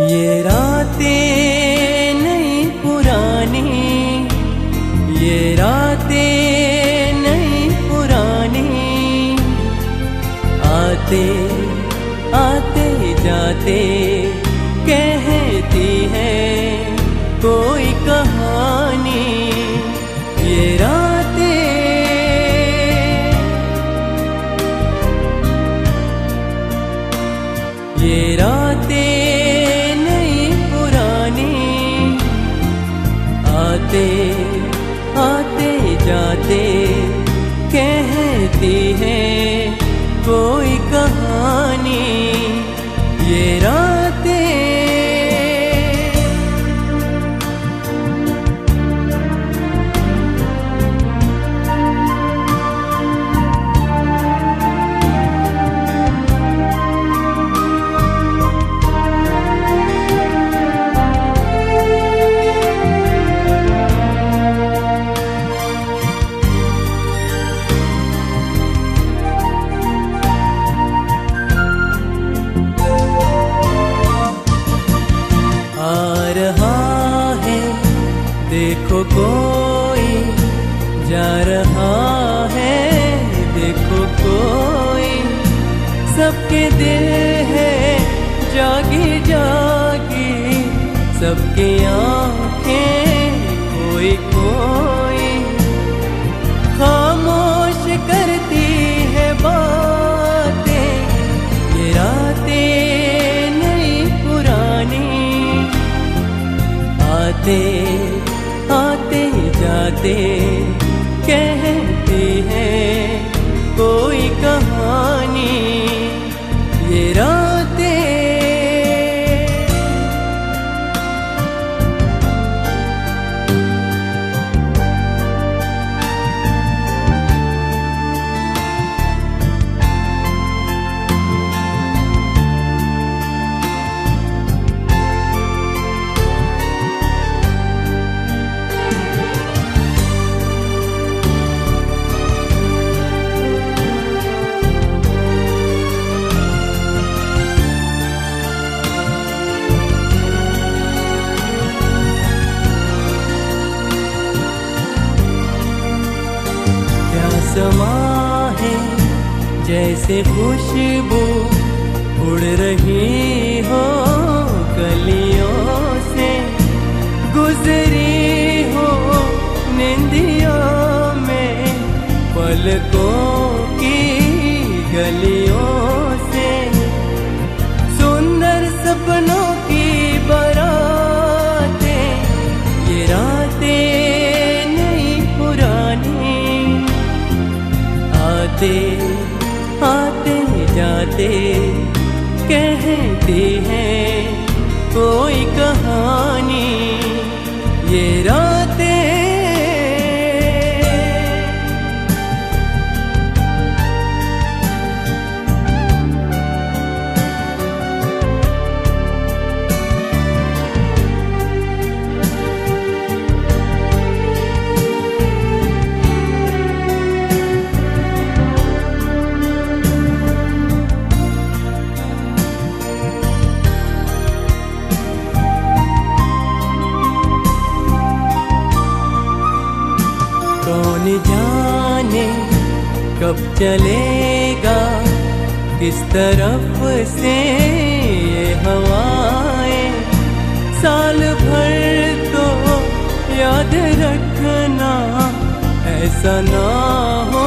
ये रातें नहीं पुरानी, ये रातें नहीं पुरानी, आते आते जाते कहती है कोई कहानी। ये रातें, ये रातें नहीं पुरानी, आते आते जाते कहती है कोई कहानी। ये रातें, देखो कोई जा रहा है, देखो कोई, सबके दिल है जागी जागी, सबकी आंखें कोई कोई खामोश करती है बातें। ये रातें नहीं पुरानी, आते आते जाते कहती है कोई कहानी। ये रातें, समा है जैसे खुशबू उड़ रही हो गलियों से, गुजरी हो निंदियों में पलकों की गलियों से, सुंदर सपनों की बारातें। ये रातें नहीं पुरानी, आते आते जाते कहती है कोई कहानी। ये रातें, कौन जाने कब चलेगा किस तरफ से ये हवाएं। साल भर तो याद रखना ऐसा ना हो